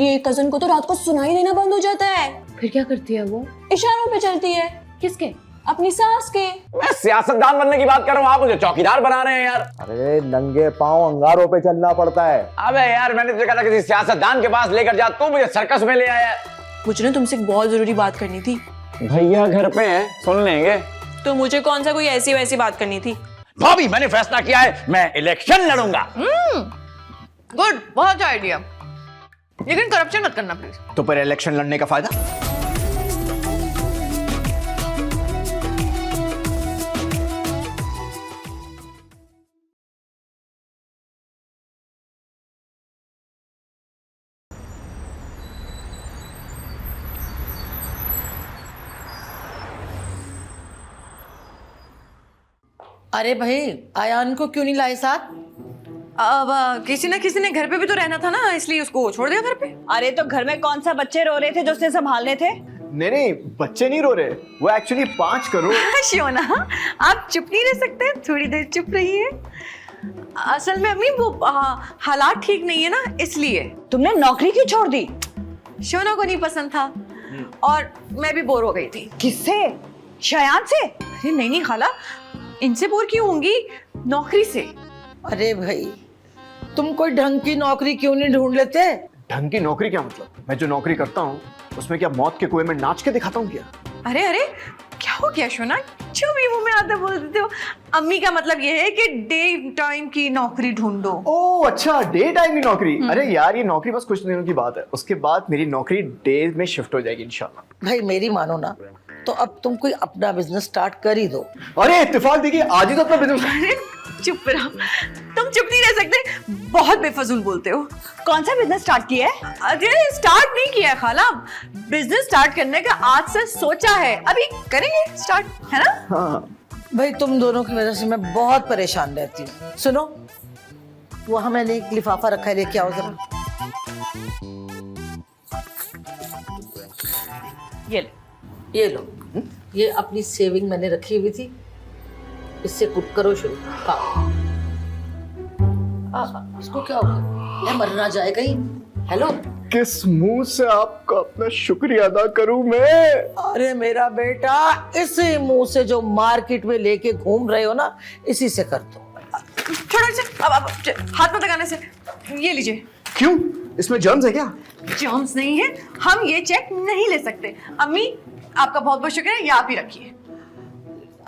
मेरी एक कजन को तो रात को सुनाई देना बंद हो जाता है। फिर क्या करती है वो? इशारों पे चलती है। किसके? अपनी सास के। मैं सियासतदान बनने की बात कर रहा हूँ, आप मुझे चौकीदार बना रहे हैं यार। अरे नंगे पांव अंगारों पे चलना पड़ता है। अबे यार मैंने तुझे कहा था किसी सियासतदान के पास लेकर जा, तू मुझे सर्कस में ले आया। मुझे ना तुमसे एक बहुत जरूरी बात करनी थी। भैया घर पे हैं, सुन लेंगे। तो मुझे कौन सा कोई ऐसी वैसी बात करनी थी। भाभी मैंने फैसला किया है, मैं इलेक्शन लड़ूंगा। गुड, बहुत अच्छा आइडिया, लेकिन करप्शन मत करना प्लीज। तो पर इलेक्शन लड़ने का फायदा? अरे भाई, आयान को क्यों नहीं लाए साथ? अब किसी ने घर पे भी तो रहना था ना, इसलिए उसको छोड़ दिया घर पे। अरे तो घर में कौन सा बच्चे रो रहे थे जो उसने संभालने थे? नहीं नहीं, बच्चे नहीं रो रहे, वो एक्चुअली 5 करोड़। शियोना, आप चुप नहीं रह सकते? थोड़ी देर चुप रहिए। असल में अम्मी वो हालात ठीक नहीं है ना, इसलिए। तुमने नौकरी क्यों छोड़ दी? शियोना को नहीं पसंद था और मैं भी बोर हो गई थी। किससे? शयान से? अरे नहीं खाला, इनसे बोर क्यों होंगी, नौकरी से। अरे भाई, तुम कोई ढंग की नौकरी क्यों नहीं ढूंढ लेते? ढंग की नौकरी क्या मतलब? मैं जो नौकरी करता हूँ उसमें क्या मौत के कुएं में नाच के दिखाता हूँ क्या? अरे अरे, क्या हो गया शोना, जो भी मुंह में आता बोल देते हो। अम्मी का मतलब ये है कि डे टाइम की नौकरी ढूंढो। ओह अच्छा, डे टाइम की नौकरी। अरे यार ये नौकरी बस कुछ दिनों की बात है, उसके बाद मेरी नौकरी डे में शिफ्ट हो जाएगी इंशाल्लाह। भाई मेरी मानो ना, तो अब तुम कोई अपना बिजनेस स्टार्ट कर ही दो। अरे इत्तेफाक देखिए, आज ही तो अपना बिजनेस। अरे चुप रहो, तुम चुप नहीं रह सकते, बहुत बेफजूल बोलते हो। कौन सा बिजनेस स्टार्ट किया है? अरे स्टार्ट नहीं किया है खाला, बिजनेस स्टार्ट करने का आज से सोचा है, अभी करेंगे स्टार्ट, है ना? हाँ भाई तुम दोनों की वजह से मैं बहुत परेशान रहती हूँ। सुनो, वहां मैंने एक लिफाफा रखा है, लेके आओ जरा। ये लो, ये अपनी सेविंग मैंने रखी हुई थी, इससे कुक करो शुरू। खाओ। इसको क्या हो गया? ये मर ना जाए कहीं। हेलो, किस मुंह से आपका अपना शुक्रिया अदा करूं मैं? अरे मेरा बेटा, इसी मुंह से जो मार्केट में लेके घूम रहे हो ना, इसी से कर दो। थोड़ा सा अब हाथ मत लगाने से, ये लीजिए। क्यों, इसमें जर्म्स है क्या? जर्म्स नहीं है, हम ये चेक नहीं ले सकते। अम्मी आपका बहुत बहुत शुक्रिया, ये आप ही रखिए।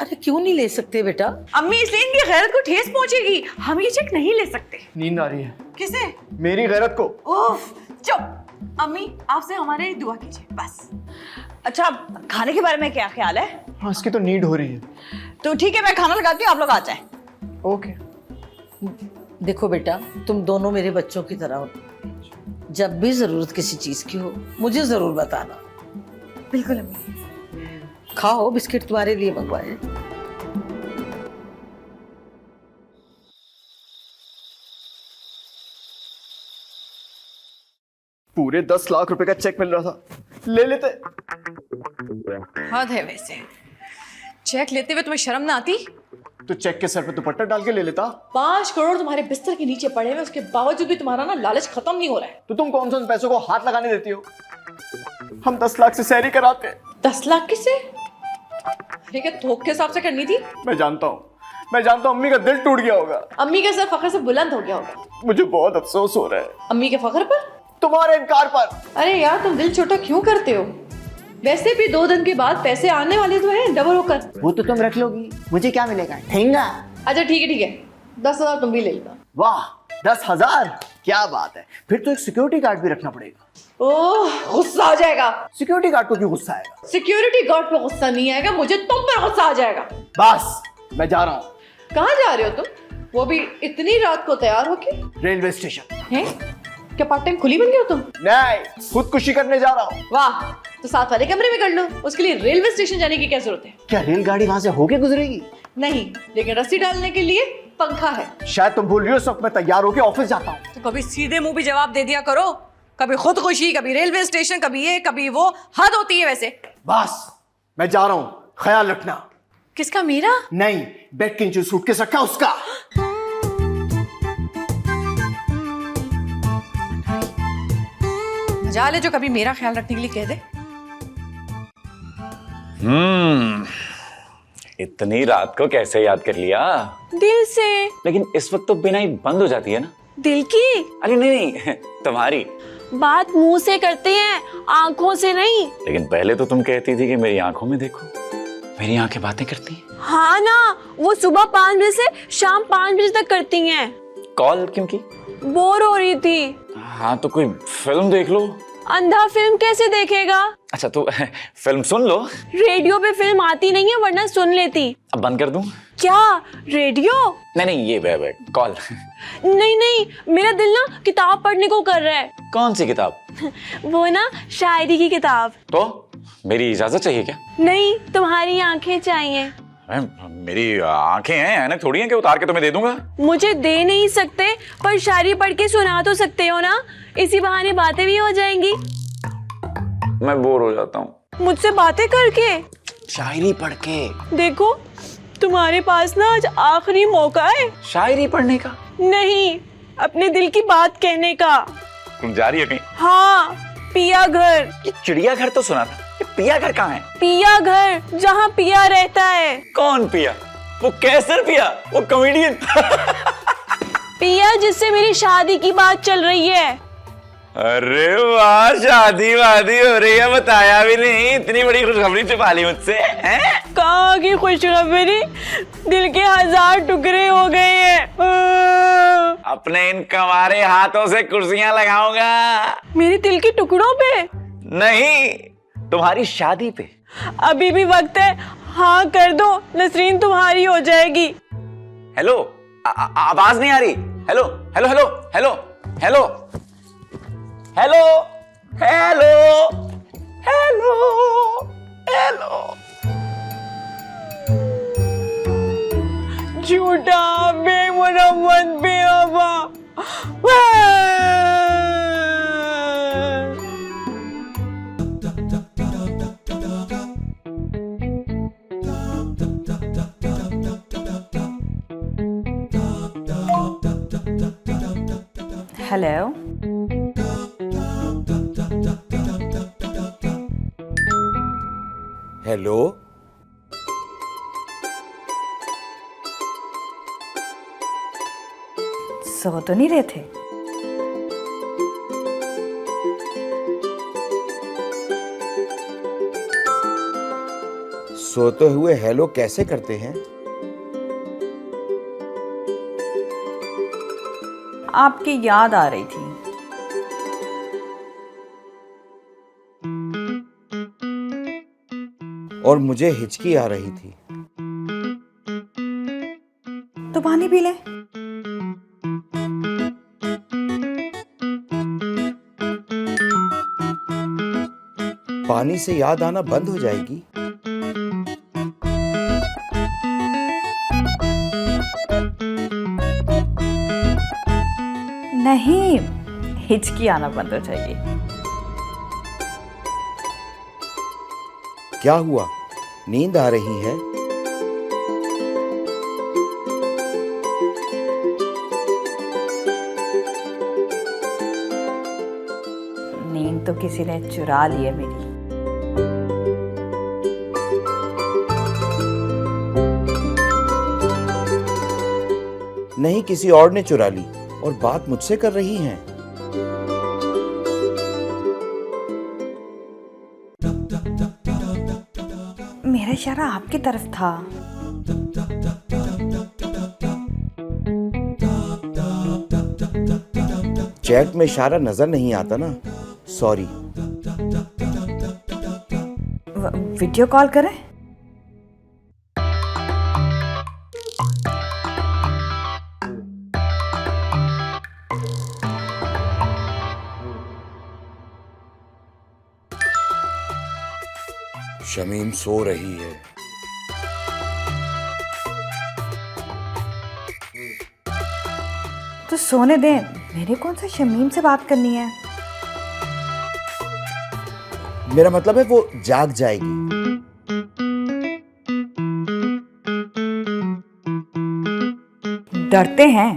अरे क्यों नहीं ले सकते बेटा? अम्मी इसलिए इनकी गैरत को ठेस पहुंचेगी, हम ये चेक नहीं ले सकते। नींद आ रही है। किसे? मेरी गैरत को। उफ, चुप। अम्मी आपसे हमारे लिए दुआ कीजिए बस। अच्छा, खाने के बारे में क्या ख्याल है? हाँ इसकी तो नीड हो रही है। तो ठीक है, मैं खाना लगाती हूँ, आप लोग आ जाएं। ओके। देखो बेटा, तुम दोनों मेरे बच्चों की तरह हो, जब भी जरूरत किसी चीज की हो मुझे जरूर बताना। बिल्कुल अम्मी। खाओ, बिस्किट तुम्हारे लिए मंगवाए। पूरे 10 लाख रुपए का चेक मिल रहा था, ले लेते। हद है वैसे, चेक लेते हुए तुम्हें शर्म ना आती? तो चेक के सर पे दुपट्टा डाल के ले लेता। 5 करोड़ तुम्हारे बिस्तर के नीचे पड़े हुए, उसके बावजूद भी तुम्हारा ना लालच खत्म नहीं हो रहा है। तो तुम कौन से उन पैसों को हाथ लगाने देती हो? हम 10 लाख से सैरी कराते हैं। 10 लाख किससे? अरे क्या थोक के हिसाब से करनी थी? मैं जानता हूँ अम्मी का दिल टूट गया होगा। अम्मी का सर फखर से बुलंद हो गया होगा। मुझे बहुत अफसोस हो रहा है। अम्मी के फखर पर? तुम्हारे इनकार पर। अरे यार तुम दिल छोटा क्यों करते हो? वैसे भी 2 दिन के बाद पैसे आने वाले तो हैं डबल होकर। वो तो तुम रख लोगी, मुझे क्या मिलेगा? ठेंगा। अच्छा ठीक है 10,000 तुम भी ले लेना। वाह, 10,000, क्या बात है। फिर तो एक सिक्योरिटी गार्ड भी रखना पड़ेगा। ओह गुस्सा आ जाएगा। सिक्योरिटी गार्ड को क्यों गुस्सा आएगा? सिक्योरिटी गार्ड पे गुस्सा नहीं आएगा, मुझे तुम पर गुस्सा आ जाएगा। बस, मैं जा रहा हूँ। कहाँ जा रहे हो तुम? वो भी इतनी रात को तैयार होके? Railway station. हैं? क्या पार्ट टाइम खुली बन गए हो तुम? नहीं, खुदकुशी करने जा रहा हूँ। वाह, तो साथ वाले कमरे में कर लो, उसके लिए रेलवे स्टेशन जाने की क्या जरूरत है? क्या रेलगाड़ी वहां से होके गुजरेगी? नहीं, लेकिन रस्सी डालने के लिए पंखा है। शायद तुम भूल रही हो, सब मैं तैयार होके ऑफिस जाता हूँ। तो कभी सीधे मुंह भी जवाब दे दिया करो, कभी खुदकुशी, कभी रेलवे स्टेशन, कभी ये कभी वो, हद होती है वैसे। बस, मैं जा रहा हूँ, ख्याल रखना। किसका? मेरा? नहीं, बेड के नीचे सूटकेस रखा उसका। जा ले जो कभी मेरा ख्याल रखने के लिए कह दे। इतनी रात को कैसे याद कर लिया? दिल से। लेकिन इस वक्त तो बिना ही बंद हो जाती है ना। दिल की अरे नहीं तुम्हारी बात मुंह से करते हैं, आंखों से नहीं। लेकिन पहले तो तुम कहती थी कि मेरी आंखों में देखो, मेरी आंखें बातें करती हैं। हाँ ना, वो सुबह 5 बजे से शाम 5 बजे तक करती हैं। कॉल क्यों की? बोर हो रही थी। हाँ तो कोई फिल्म देख लो। अंधा फिल्म कैसे देखेगा? अच्छा तो फिल्म सुन लो। रेडियो पे फिल्म आती नहीं है, वरना सुन लेती। अब बंद कर दूं? क्या रेडियो? नहीं ये कॉल। नहीं नहीं, मेरा दिल ना किताब पढ़ने को कर रहा है। कौन सी किताब? वो ना शायरी की किताब। तो मेरी इजाजत चाहिए क्या? नहीं, तुम्हारी आंखें चाहिए। मेरी आंखें हैं, ऐनक थोड़ी हैं कि उतार के तुम्हें दे दूंगा। मुझे दे नहीं सकते, पर शायरी पढ़ के सुना तो सकते हो ना, इसी बहाने बातें भी हो जाएंगी। मैं बोर हो जाता हूँ मुझसे बातें करके। शायरी पढ़ के। देखो तुम्हारे पास ना आज आखिरी मौका है। शायरी पढ़ने का? नहीं, अपने दिल की बात कहने का। तुम जा रही हो कहीं? हाँ, पिया घर। ये चिड़ियाघर तो सुना था, ये पिया घर कहाँ है? पिया घर, जहाँ पिया रहता है। कौन पिया? वो कैसर पिया, वो कॉमेडियन। पिया जिससे मेरी शादी की बात चल रही है। अरे वाह, शादी वादी हो रही है, बताया भी नहीं। इतनी बड़ी खुशखबरी छुपा ली मुझसे हैं? कहाँ की खुशखबरी, दिल के 1000 टुकड़े हो गए हैं। अपने इन कमारे हाथों से कुर्सियां लगाऊंगा। मेरे दिल के टुकड़ों पे नहीं, तुम्हारी शादी पे। अभी भी वक्त है, हाँ कर दो, नसरीन तुम्हारी हो जाएगी। हेलो, आवाज नहीं आ रही। Hello hello hello hello hello hello hello hello hello. झूठा बेमुरम्मत बेवफा। हेलो, हेलो, सो तो नहीं रहे थे? सोते हुए हेलो कैसे करते हैं? आपकी याद आ रही थी। और मुझे हिचकी आ रही थी। तो पानी पी ले। पानी से याद आना बंद हो जाएगी? नहीं, हिचकी आना बंद हो जाएगी। क्या हुआ, नींद आ रही है? नींद तो किसी ने चुरा ली है मेरी। नहीं, किसी और ने चुरा ली और बात मुझसे कर रही हैं। मेरा इशारा आपकी तरफ था। चैट में इशारा नजर नहीं आता ना, सॉरी। वीडियो कॉल करें? शमीम सो रही है। तो सोने दें, मेरे कौन सा शमीम से बात करनी है। मेरा मतलब है वो जाग जाएगी। डरते हैं?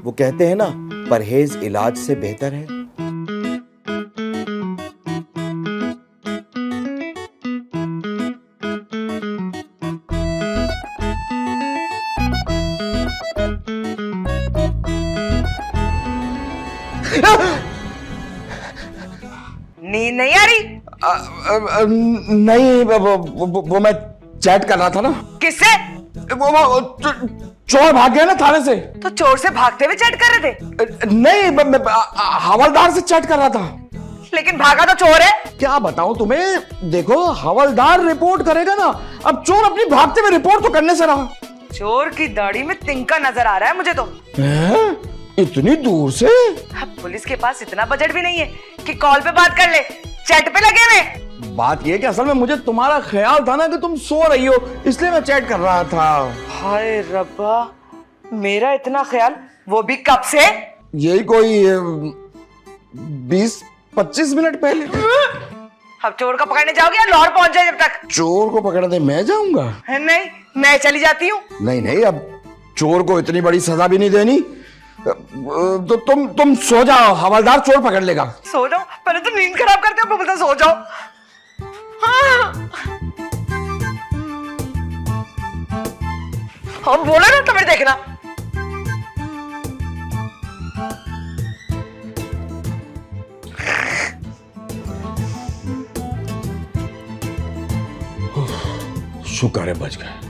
वो कहते हैं ना, परहेज इलाज से बेहतर है। नींद नहीं आ रही? नहीं वो मैं चैट कर रहा था ना। किससे? वो चोर भाग गया ना थाने से। तो चोर से भागते हुए चैट कर रहे थे? नहीं मैं हवलदार से चैट कर रहा था। लेकिन भागा तो चोर है। क्या बताऊं तुम्हें, देखो हवलदार रिपोर्ट करेगा ना, अब चोर अपनी भागते हुए रिपोर्ट तो करने से रहा। चोर की दाढ़ी में तिनका नजर आ रहा है मुझे तो। इतनी दूर से? अब पुलिस के पास इतना बजट भी नहीं है कि कॉल पे बात कर ले, चैट पे लगे हुए। बात ये कि असल में मुझे तुम्हारा ख्याल था ना कि तुम सो रही हो, इसलिए मैं चैट कर रहा था। हाय रब्बा, मेरा इतना ख्याल, वो भी कब से? यही कोई 20-25 मिनट पहले। अब चोर को पकड़ने जाओगे या लाहौर पहुंच जाए जब तक? चोर को पकड़ने मैं जाऊंगा? नहीं, मैं चली जाती हूँ। नहीं, अब चोर को इतनी बड़ी सजा भी नहीं देनी। तो तुम सो जाओ, हवलदार चोर पकड़ लेगा। सो जाओ? पहले तो नींद खराब करते हो, बोलते सो जाओ। हाँ। हम बोले ना तुम्हें देखना। शुक्र है बच गए।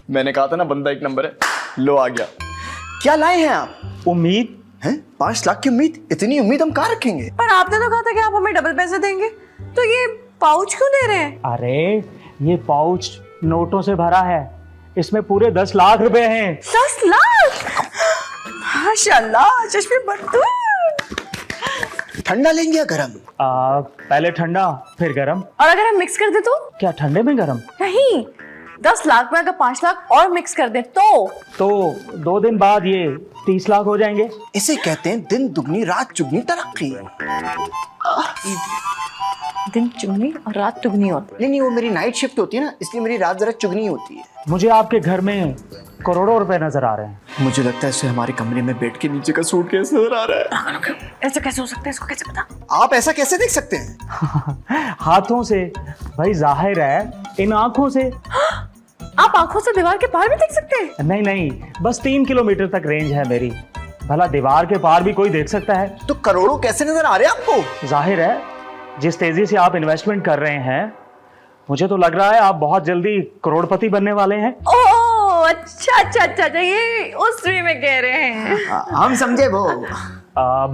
मैंने कहा था ना बंदा एक नंबर है, लो आ गया। क्या लाए हैं आप? उम्मीद हैं? 5 लाख की उम्मीद? इतनी उम्मीद हम कहाँ रखेंगे? पर आपने तो कहा था कि आप हमें डबल पैसे देंगे, तो ये पाउच क्यों दे रहे हैं? अरे ये पाउच नोटों से भरा है, इसमें पूरे 10 लाख रुपए हैं। 10 लाख? माशाल्लाह, चश्मे बंदूक। ठंडा लेंगे या गरम? पहले ठंडा फिर गरम। और अगर हम मिक्स कर दे तो? क्या ठंडे में गरम? नहीं, 10 लाख में अगर 5 लाख और मिक्स कर दे तो 2 दिन बाद ये 30 लाख हो जाएंगे। इसे कहते हैं दिन दुगनी रात चुगनी तरक्की। दिन चुगनी और रात दुगनी होती। नहीं, वो मेरी नाइट शिफ्ट होती है ना, इसलिए मेरी रात जरा चुगनी होती है। मुझे आपके घर में करोड़ों रुपए नजर आ रहे हैं। मुझे लगता है इसे हमारे कमरे में बेड के नीचे का सूटकेस नजर आ रहा है। ऐसा कैसे हो सकता है, इसको कैसे पता? आप ऐसा कैसे देख सकते हैं? हाथों से भाई, जाहिर है इन आंखों से। आप आंखों से दीवार के पार भी देख सकते हैं? नहीं, बस 3 किलोमीटर तक रेंज है मेरी। भला दीवार के पार भी कोई देख सकता है? तो करोड़ों कैसे नजर आ रहे हैं आपको? जाहिर है जिस तेजी से आप इन्वेस्टमेंट कर रहे हैं, मुझे तो लग रहा है आप बहुत जल्दी करोड़पति बनने वाले हैं। ओह अच्छा, ये उस वे में कह रहे हैं। हम समझे वो।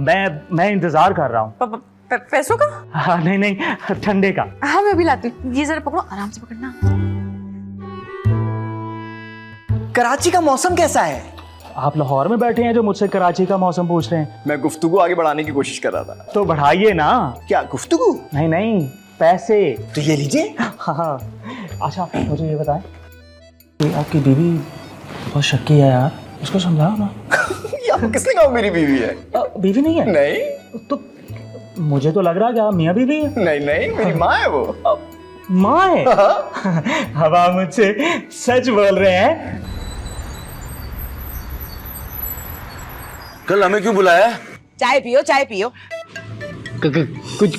मैं इंतजार कर रहा हूँ। पैसों का? नहीं, ठंडे का। हाँ, मैं भी लाती हूँ। ये जरा पकड़ो, आराम से पकड़ना। कराची का मौसम कैसा है? आप लाहौर में बैठे हैं जो मुझसे कराची का मौसम पूछ रहे हैं। मैं गुफ्तगू आगे बढ़ाने की कोशिश कर रहा था। तो बढ़ाइए ना। क्या गुफ्तगू? नहीं, पैसे। तो ये लीजिए। हाँ। अच्छा मुझे ये बताएं कि आपकी बीवी बहुत शक्की है यार, उसको समझाओ ना। ये आपको किसने कहा मेरी बीवी है? बीवी नहीं है? नहीं, तो मुझे तो लग रहा है कि आप मियाँ बीवी है। नहीं, मेरी माँ है वो। माँ है? अब आप मुझसे सच बोल रहे हैं? कल हमें क्यों बुलाया? चाय पियो। कुछ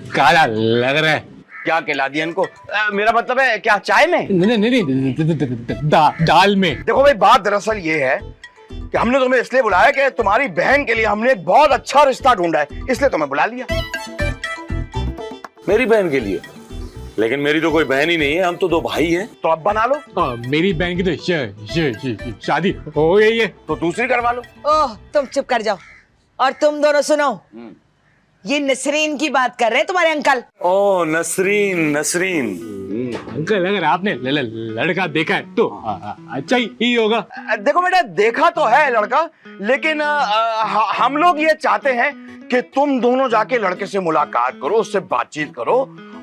काला लग रहा है। क्या खिला दिया इनको? मेरा मतलब है क्या चाय में? नहीं, दाल में। देखो भाई, बात दरअसल ये है कि हमने तुम्हें इसलिए बुलाया कि तुम्हारी बहन के लिए हमने एक बहुत अच्छा रिश्ता ढूंढा है, इसलिए तुम्हें बुला लिया। मेरी बहन के लिए? लेकिन मेरी तो कोई बहन ही नहीं है, हम तो 2 भाई हैं। तो अब बना लो। मेरी बहन की तो शादी हो गई है। तो दूसरी करवा लो। ओह, तुम चुप कर जाओ। और तुम दोनों सुनो, ये नसरीन की बात कर रहे हैं, तुम्हारे अंकल। ओ नसरीन। अंकल, अगर आपने लड़का देखा है तो अच्छा ही होगा। देखो बेटा, देखा तो है लड़का, लेकिन हम लोग ये चाहते हैं कि तुम दोनों जाके लड़के से मुलाकात करो, उससे बातचीत करो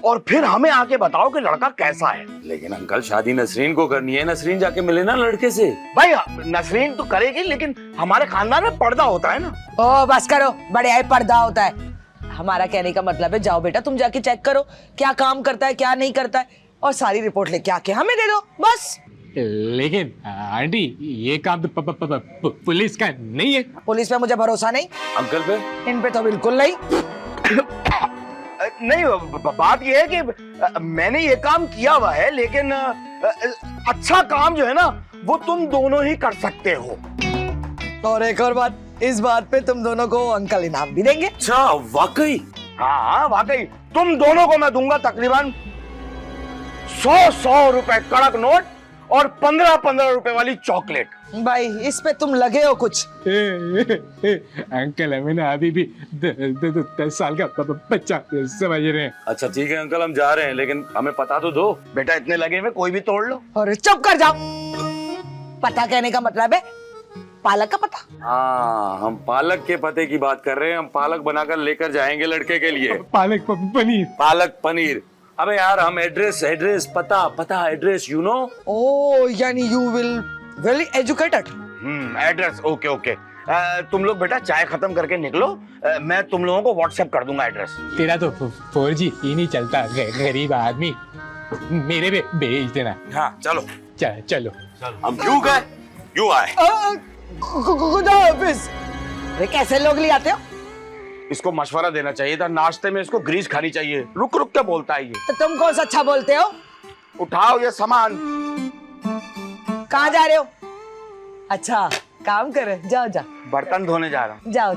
और फिर हमें आके बताओ कि लड़का कैसा है। लेकिन अंकल, शादी नसरीन को करनी है, नसरीन जाके मिले ना लड़के से। भाई नसरीन तो करेगी, लेकिन हमारे खानदान में पर्दा होता है ना। ओ बस करो, बड़े आए पर्दा होता है। हमारा कहने का मतलब है, जाओ बेटा तुम जाके चेक करो क्या काम करता है क्या नहीं करता है, और सारी रिपोर्ट लेके आके हमें दे दो बस। लेकिन आंटी ये काम तो पुलिस का नहीं है। पुलिस पे मुझे भरोसा नहीं, अंकल पे इन पे तो बिल्कुल नहीं। नहीं, बात यह है कि मैंने ये काम किया हुआ है, लेकिन अच्छा काम जो है ना वो तुम दोनों ही कर सकते हो। और एक और बात, इस बात पे तुम दोनों को अंकल इनाम भी देंगे। अच्छा वाकई? हाँ वाकई, तुम दोनों को मैं दूंगा तकरीबन 100 रुपए कड़क नोट और 15 रुपए वाली चॉकलेट। भाई इस पे तुम लगे हो कुछ। अंकल हमें ना अभी भी 10 साल का बच्चा समझ रहे हैं। अच्छा ठीक है अंकल, हम जा रहे हैं, लेकिन हमें पता तो दो। बेटा इतने लगे में कोई भी तोड़ लो। और चुप कर जाओ। पता कहने का मतलब है पालक का पता। हाँ, हम पालक के पते की बात कर रहे हैं। हम पालक बनाकर लेकर जाएंगे लड़के के लिए। पालक पनीर। पालक पनीर। अबे यार, हम एड्रेस पता एड्रेस यू नो। ओ यानी you will very educated. Address okay. तुम लोग बेटा चाय खत्म करके निकलो, मैं तुम लोगों को व्हाट्सएप कर दूंगा एड्रेस। तेरा तो 4G ही नहीं चलता, गरीब आदमी, मेरे पे भेज देना। हाँ चलो चलो। हम क्यों गए, क्यों आए? अरे कैसे लोग ले आते हो? इसको मशवरा देना चाहिए था, नाश्ते में इसको ग्रीस खानी चाहिए। रुक के बोलता है ये। तो तुम कौन सा अच्छा बोलते हो? उठाओ ये सामान। कहाँ जा रहे हो? अच्छा काम करे, जाओ बर्तन धोने जा रहा हूँ। जाओ।